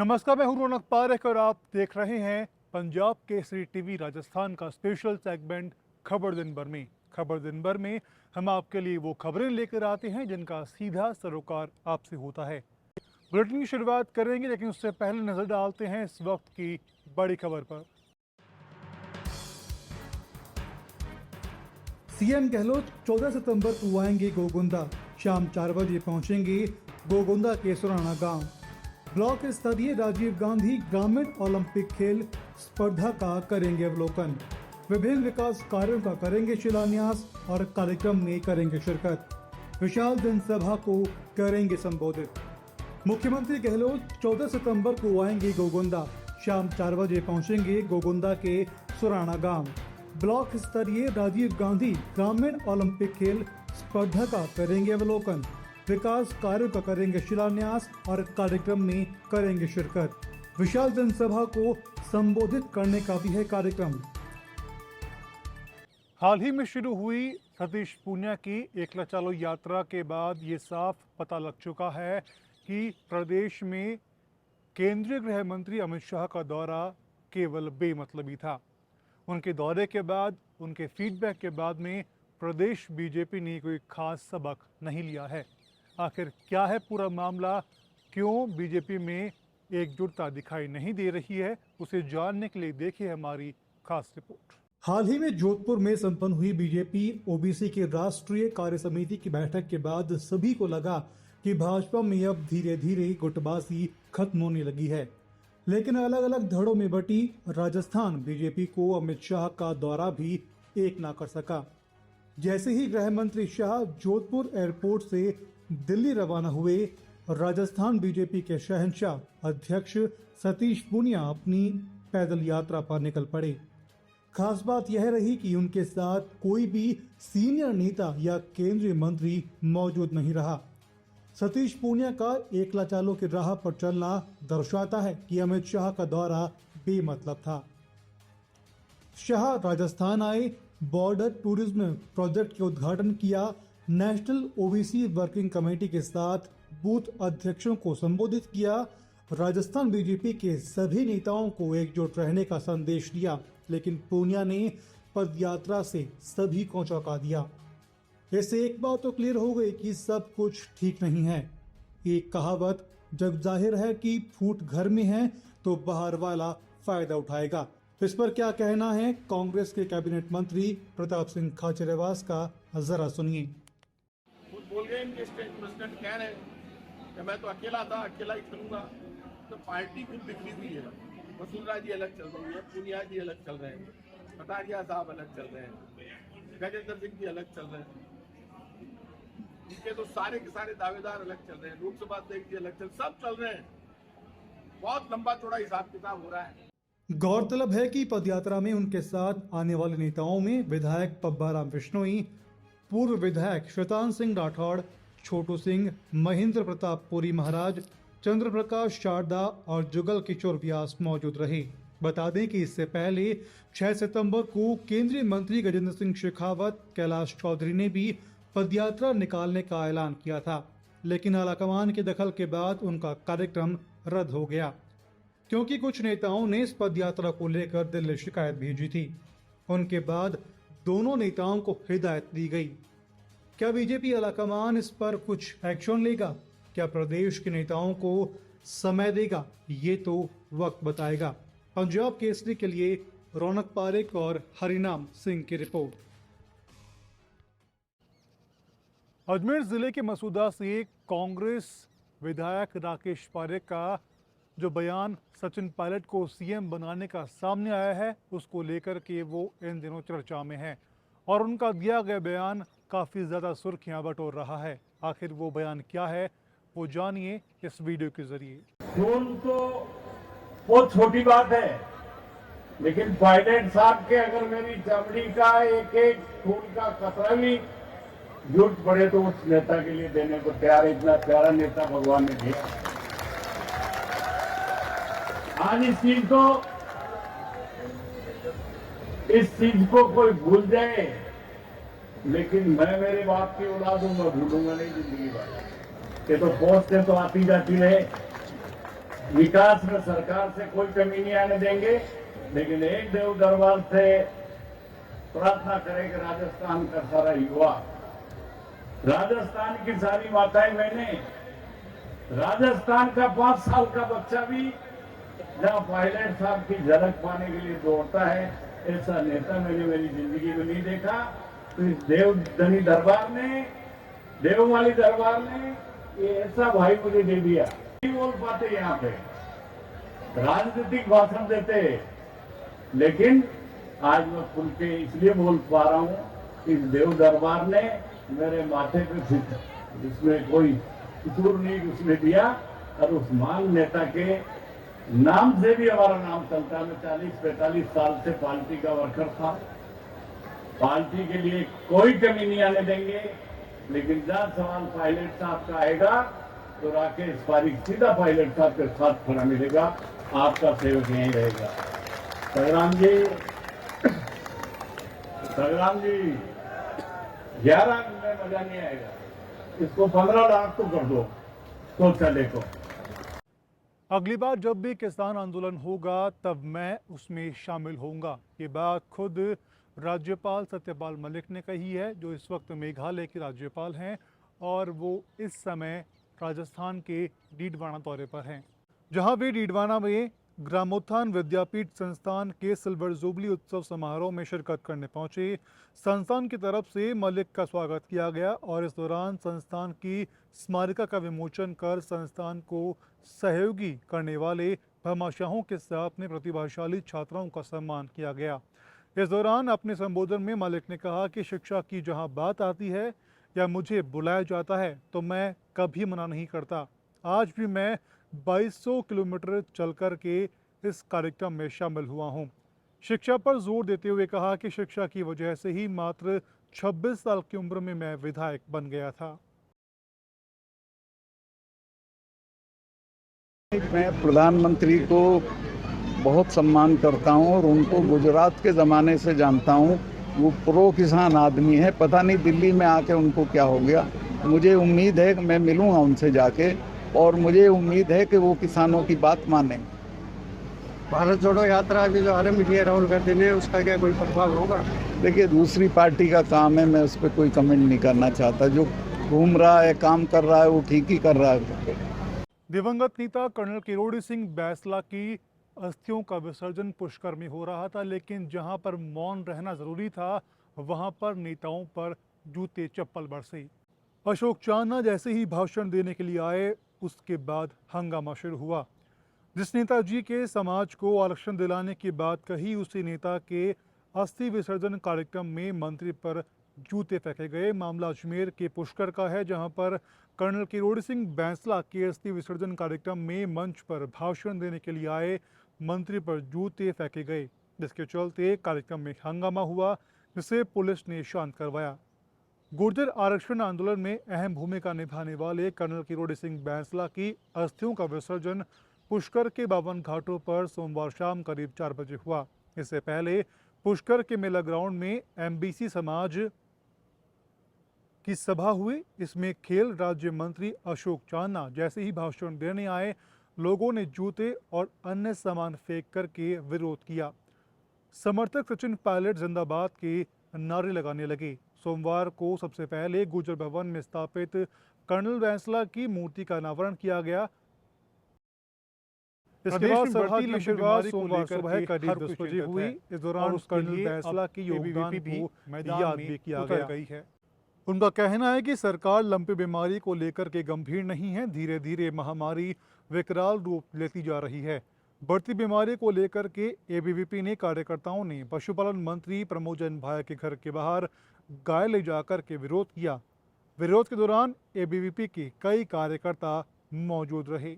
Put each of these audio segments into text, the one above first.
नमस्कार, मैं हूं रौनक पारेख और आप देख रहे हैं पंजाब केसरी टीवी राजस्थान का स्पेशल सेगमेंट खबर दिन भर में। खबर दिन भर में हम आपके लिए वो खबरें लेकर आते हैं जिनका सीधा सरोकार आपसे होता है। बुलेटिन की शुरुआत करेंगे, लेकिन उससे पहले नजर डालते हैं इस वक्त की बड़ी खबर पर। सीएम गहलोत 14 सितंबर को आएंगे गोगुंदा। शाम 4 बजे पहुंचेंगे गोगुंदा के सुराना गांव। ब्लॉक स्तरीय राजीव गांधी ग्रामीण ओलंपिक खेल स्पर्धा का करेंगे अवलोकन। विभिन्न विकास कार्यों का करेंगे शिलान्यास और कार्यक्रम में करेंगे शिरकत। विशाल जनसभा को करेंगे संबोधित। मुख्यमंत्री गहलोत 14 सितंबर को आएंगे गोगुंदा। शाम 4 बजे पहुंचेंगे गोगुंदा के सुराना गांव। ब्लॉक स्तरीय राजीव गांधी ग्रामीण ओलंपिक खेल स्पर्धा का करेंगे अवलोकन। विकास कार्यों का करेंगे शिलान्यास और कार्यक्रम में करेंगे शिरकत। विशाल जनसभा को संबोधित करने का भी है कार्यक्रम। हाल ही में शुरू हुई सतीश पूनिया की एकला चलो यात्रा के बाद ये साफ पता लग चुका है कि प्रदेश में केंद्रीय गृह मंत्री अमित शाह का दौरा केवल बेमतलबी था। उनके दौरे के बाद, उनके फीडबैक के बाद में प्रदेश बीजेपी ने कोई खास सबक नहीं लिया है। आखिर क्या है पूरा मामला, क्यों बीजेपी में एकजुटता दिखाई नहीं दे रही है, उसे जानने के लिए देखिए हमारी खास रिपोर्ट। हाल ही में जोधपुर में संपन्न हुई बीजेपी ओबीसी की राष्ट्रीय कार्य समिति की बैठक के बाद सभी को लगा कि भाजपा में अब धीरे धीरे गुटबाजी खत्म होने लगी है। लेकिन अलग अलग धड़ों में बटी राजस्थान बीजेपी को अमित शाह का दौरा भी एक ना कर सका। जैसे ही गृह मंत्री शाह जोधपुर एयरपोर्ट से दिल्ली रवाना हुए, राजस्थान बीजेपी के शहंशाह अध्यक्ष सतीश पूनिया अपनी पैदल यात्रा पर निकल पड़े। खास बात यह रही कि उनके साथ कोई भी सीनियर नेता या केंद्रीय मंत्री मौजूद नहीं रहा। सतीश पूनिया का एकला चालों की राह पर चलना दर्शाता है कि अमित शाह का दौरा बेमतलब था। शाह राजस्थान आए, बॉर्डर टूरिज्म प्रोजेक्ट के उद्घाटन किया, नेशनल ओबीसी वर्किंग कमेटी के साथ बूथ अध्यक्षों को संबोधित किया, राजस्थान बीजेपी के सभी नेताओं को एकजुट रहने का संदेश दिया। लेकिन पूनिया ने पदयात्रा से सभी को चौंका दिया। इससे एक बात तो क्लियर हो गई कि सब कुछ ठीक नहीं है। एक कहावत जब जाहिर है कि फूट घर में है तो बाहर वाला फायदा उठाएगा। इस पर क्या कहना है कांग्रेस के कैबिनेट मंत्री प्रताप सिंह खाचरियावास का, जरा सुनिए। बोल गए इनके स्टेट प्रेसिडेंट कह रहे हैं कि मैं तो अकेला था, अकेला ही चलूंगा। तो पार्टी खुद बिखरी हुई है। वसुंधरा जी अलग चल रही है, पूनिया जी अलग चल रहे हैं, कटारिया साहब अलग चल रहे हैं, गजेंद्र सिंह जी अलग चल रहे हैं। इनके तो सारे के सारे दावेदार अलग चल रहे हैं, लोकसभा अध्यक्ष जी अलग सब चल रहे हैं। बहुत लंबा चौड़ा हिसाब किताब हो रहा है। गौरतलब है कि पदयात्रा में उनके साथ आने वाले नेताओं में विधायक पब्बाराम बिश्नोई, पूर्व विधायक शैतान सिंह राठौड़, छोटू सिंह, महेंद्र प्रताप पुरी महाराज, चंद्र प्रकाश शारदा और जुगल किशोर व्यास मौजूद रहे। बता दें कि इससे पहले 6 सितंबर को केंद्रीय मंत्री गजेंद्र सिंह शेखावत, कैलाश चौधरी ने भी पदयात्रा निकालने का ऐलान किया था। लेकिन आलाकमान के दखल के बाद उनका कार्यक्रम रद्द हो गया, क्योंकि कुछ नेताओं ने इस पदयात्रा को लेकर दिल्ली शिकायत भेजी थी। उनके बाद दोनों नेताओं को हिदायत दी गई। क्या बीजेपी आलाकमान इस पर कुछ एक्शन लेगा? क्या प्रदेश के नेताओं को समय देगा? ये तो वक्त बताएगा। पंजाब केसरी के लिए रौनक पारेख और हरिनाम सिंह की रिपोर्ट। अजमेर जिले के मसूदा से कांग्रेस विधायक राकेश पारेख का जो बयान सचिन पायलट को सीएम बनाने का सामने आया है, उसको लेकर के वो इन दिनों चर्चा में है और उनका दिया गया बयान काफ़ी ज़्यादा सुर्खियां बटोर रहा है। आखिर वो बयान क्या है, वो जानिए इस वीडियो के जरिए। खून तो बहुत छोटी बात है, लेकिन पायलट साहब के अगर मेरी चमड़ी का एक एक खून का कतरा भी जरूरत पड़े तो उस नेता के लिए देने को तैयार। इतना प्यारा नेता भगवान ने दिया। आज इस चीज को कोई भूल जाए, लेकिन मैं मेरे बाप की औलाद हूं, मैं भूलूंगा नहीं जिंदगी भर। ये तो पोस्ट है तो आती जाती रहे। विकास में सरकार से कोई कमी नहीं आने देंगे, लेकिन एक देव दरबार से प्रार्थना करें कि राजस्थान का सारा युवा, राजस्थान की सारी माताएं बहनें, राजस्थान का 5 साल का बच्चा भी जहाँ पायलट साहब की झलक पाने के लिए दौड़ता है, ऐसा नेता मैंने मेरी जिंदगी में नहीं देखा। तो इस देवधनी दरबार ने, देवमाली दरबार ने ये ऐसा भाई मुझे दे दिया। नहीं बोल पाते यहाँ पे, राजनीतिक भाषण देते, लेकिन आज मैं खुल के इसलिए बोल पा रहा हूँ, इस देव दरबार ने मेरे माथे पे सिर, इसमें कोई कसूर नहीं उसने दिया, और उस महान नेता के नाम से भी हमारा नाम चलता है। मैं 40-45 साल से पार्टी का वर्कर था, पार्टी के लिए कोई कमी नहीं आने देंगे, लेकिन जहाँ सवाल पायलट साहब का आएगा तो राकेश पारिक सीधा पायलट साहब के साथ खड़ा मिलेगा, आपका सेवक यहीं रहेगा। संग्राम जी 11 में मजा नहीं आएगा, इसको 15 लाख तो कर दो तो चले को। अगली बार जब भी किसान आंदोलन होगा तब मैं उसमें शामिल होऊंगा। ये बात खुद राज्यपाल सत्यपाल मलिक ने कही है, जो इस वक्त मेघालय के राज्यपाल हैं और वो इस समय राजस्थान के डीडवाना दौरे पर हैं, जहां वे डीडवाना में ग्रामोत्थान विद्यापीठ संस्थान के सिल्वर जुबली उत्सव समारोह में शिरकत करने पहुंचे। संस्थान की तरफ से मलिक का स्वागत किया गया और इस दौरान संस्थान की स्मारिका का विमोचन कर संस्थान को सहयोगी करने वाले भामाशाहों के साथ अपने प्रतिभाशाली छात्राओं का सम्मान किया गया। इस दौरान अपने संबोधन में मलिक ने कहा कि शिक्षा की जहां बात आती है या मुझे बुलाया जाता है तो मैं कभी मना नहीं करता। आज भी मैं 2200 किलोमीटर चलकर के इस कार्यक्रम में शामिल हुआ हूं। शिक्षा पर जोर देते हुए कहा कि शिक्षा की वजह से ही मात्र 26 साल की उम्र में मैं विधायक बन गया था। मैं प्रधानमंत्री को बहुत सम्मान करता हूं और उनको गुजरात के ज़माने से जानता हूं। वो प्रो किसान आदमी है, पता नहीं दिल्ली में आके उनको क्या हो गया। मुझे उम्मीद है कि मैं मिलूंगा उनसे जाके, और मुझे उम्मीद है कि वो किसानों की बात मानेंगे। भारत जोड़ो यात्रा अभी जो आरंभ की है राहुल गांधी ने, उसका क्या कोई प्रभाव होगा? देखिए, दूसरी पार्टी का काम है, मैं उस पर कोई कमेंट नहीं करना चाहता। जो घूम रहा है, काम कर रहा है, वो ठीक ही कर रहा है। दिवंगत नेता कर्नल किरोड़ी सिंह बैंसला की अस्थियों का विसर्जन पुष्कर में हो रहा था, लेकिन जहां पर मौन रहना जरूरी था वहां पर नेताओं पर जूते चप्पल बरसे। अशोक चांदना जैसे ही भाषण देने के लिए आए, उसके बाद हंगामा शुरू हुआ। जिस नेताजी के समाज को आरक्षण दिलाने की बात कही, उसी नेता के अस्थि विसर्जन कार्यक्रम में मंत्री पर जूते फेंके गए। मामला अजमेर के पुष्कर का है, जहां पर कर्नल किरोड़ी सिंह बैंसला के अस्थि विसर्जन कार्यक्रम में मंच पर भाषण देने के लिए आए मंत्री पर जूते फेंके गए, जिसके चलते कार्यक्रम में हंगामा हुआ, जिसे पुलिस ने शांत करवाया। गुर्जर आरक्षण आंदोलन में अहम भूमिका निभाने वाले कर्नल किरोड़ी सिंह बैंसला की अस्थियों का विसर्जन पुष्कर के 52 घाटों पर सोमवार शाम करीब 4 बजे हुआ। इससे पहले पुष्कर के मेला ग्राउंड में एमबीसी समाज की सभा हुई। इसमें खेल राज्य मंत्री अशोक चांदना जैसे ही भाषण देने आए, लोगों ने जूते और अन्य सामान फेंक करके विरोध किया। समर्थक सचिन पायलट जिंदाबाद के नारे लगाने लगे। सोमवार को सबसे पहले गुर्जर भवन में स्थापित कर्नल बैंसला की मूर्ति का अनावरण किया गया। इसके बाद सभा की शुरुआत सोमवार सुबह करीब 10 बजे हुई। इस दौरान कर्नल बैंसला की योगदान को याद भी किया गया। उनका कहना है कि सरकार लंपी बीमारी को लेकर के गंभीर नहीं है। धीरे धीरे महामारी विकराल रूप लेती जा रही है। बढ़ती बीमारी को लेकर के एबीवीपी ने कार्यकर्ताओं ने पशुपालन मंत्री प्रमोजन भाया के घर के बाहर गाय ले जाकर के विरोध किया। विरोध के दौरान एबीवीपी के कई कार्यकर्ता मौजूद रहे।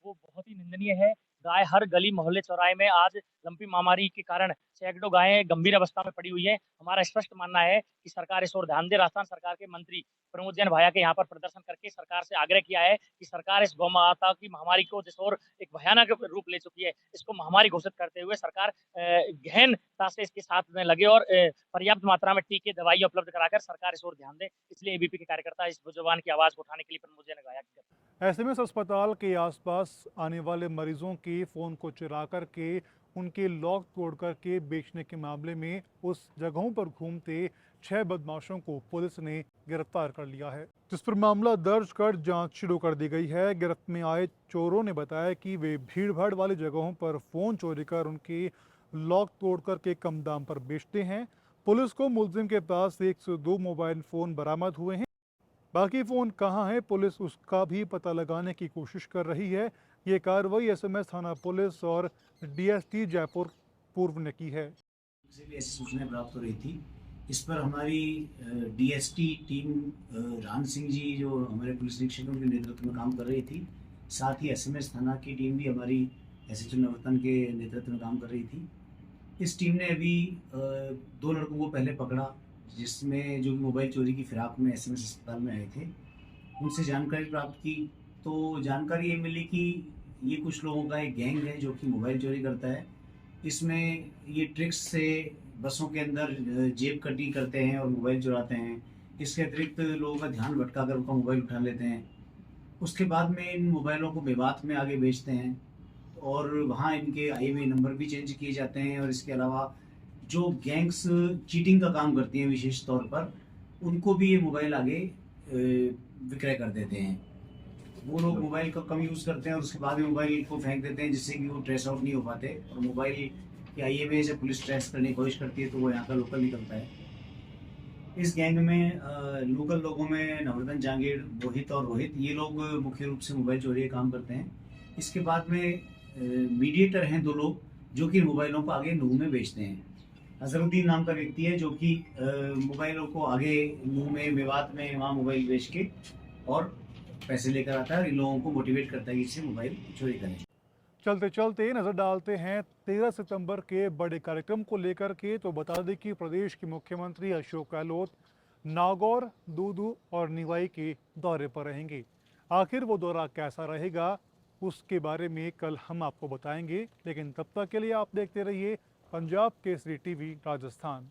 वो बहुत ही निंदनीय है। गाय हर गली मोहल्ले चौराहे में आज लंपी महामारी के कारण सैकड़ों गायें गंभीर अवस्था में पड़ी हुई है। हमारा स्पष्ट मानना है कि सरकार इस ओर ध्यान दे। राजस्थान सरकार के मंत्री प्रमोद जैन भाया के यहाँ पर प्रदर्शन करके सरकार से आग्रह किया है कि सरकार इस गौ माता की महामारी को जिस ओर एक भयानक रूप ले चुकी है, इसको महामारी घोषित करते हुए सरकार गहनता से इसके साथ में लगे और पर्याप्त मात्रा में टीके दवाइयां उपलब्ध कराकर सरकार इस ओर ध्यान दे। इसलिए एबीपी के कार्यकर्ता इस जुबान की आवाज को उठाने के लिए प्रमोद जैन ने गाया। एसएमएस अस्पताल के आसपास आने वाले मरीजों के फ़ोन को चुरा करके उनके लॉक तोड़ करके बेचने के मामले में उस जगहों पर घूमते 6 बदमाशों को पुलिस ने गिरफ्तार कर लिया है, जिस पर मामला दर्ज कर जांच शुरू कर दी गई है। गिरफ्त में आए चोरों ने बताया कि वे भीड़-भाड़ वाली जगहों पर फ़ोन चोरी कर उनके लॉक तोड़ करके कम दाम पर बेचते हैं। पुलिस को मुलजिम के पास 102 मोबाइल फ़ोन बरामद हुए हैं। बाकी फ़ोन कहाँ हैं, पुलिस उसका भी पता लगाने की कोशिश कर रही है। ये कार्रवाई एसएमएस थाना पुलिस और डीएसटी जयपुर पूर्व ने की है। से भी ऐसी सूचनाएं प्राप्त हो रही थी। इस पर हमारी डीएसटी टीम राम सिंह जी जो हमारे पुलिस निरीक्षकों के नेतृत्व में काम कर रही थी, साथ ही एसएमएस थाना की टीम भी हमारी एसएचओ नवरत्न के नेतृत्व में काम कर रही थी। इस टीम ने अभी 2 लड़कों को पहले पकड़ा, जिसमें जो मोबाइल चोरी की फिराक में एसएमएस अस्पताल में आए थे। उनसे जानकारी प्राप्त की तो जानकारी ये मिली कि ये कुछ लोगों का एक गैंग है जो कि मोबाइल चोरी करता है। इसमें ये ट्रिक्स से बसों के अंदर जेब कटी करते हैं और मोबाइल चुराते हैं। इसके अतिरिक्त लोगों का ध्यान भटका कर उनका मोबाइल उठा लेते हैं। उसके बाद में इन मोबाइलों को बेबात में आगे बेचते हैं और वहाँ इनके IMEI नंबर भी चेंज किए जाते हैं। और इसके अलावा जो गैंग्स चीटिंग का काम करती हैं विशेष तौर पर, उनको भी ये मोबाइल आगे विक्रय कर देते हैं। वो लोग मोबाइल का कम यूज़ करते हैं और उसके बाद में मोबाइल को फेंक देते हैं, जिससे कि वो ट्रेस आउट नहीं हो पाते। और मोबाइल की IMEI से पुलिस ट्रेस करने की कोशिश करती है तो वो यहाँ का लोकल निकलता है। इस गैंग में लोकल लोगों में नवरत्न, जहांगीर, मोहित और रोहित, ये लोग मुख्य रूप से मोबाइल चोरी का काम करते हैं। इसके बाद में मीडिएटर हैं 2 लोग जो कि मोबाइलों को आगे नूह में बेचते हैं। अजहरुद्दीन नाम का व्यक्ति है जो कि मोबाइलों को आगे नूह में, मेवात में वहाँ मोबाइल बेच के और पैसे लेकर आता है और इन लोगों को मोटिवेट करता है कि इससे मोबाइल चोरी करें। चलते चलते नजर डालते हैं 13 सितंबर के बड़े कार्यक्रम को लेकर के। तो बता दें कि प्रदेश के मुख्यमंत्री अशोक गहलोत नागौर, दूदू और निवाई के दौरे पर रहेंगे। आखिर वो दौरा कैसा रहेगा उसके बारे में कल हम आपको बताएंगे, लेकिन तब तक के लिए आप देखते रहिए पंजाब केसरी टीवी राजस्थान।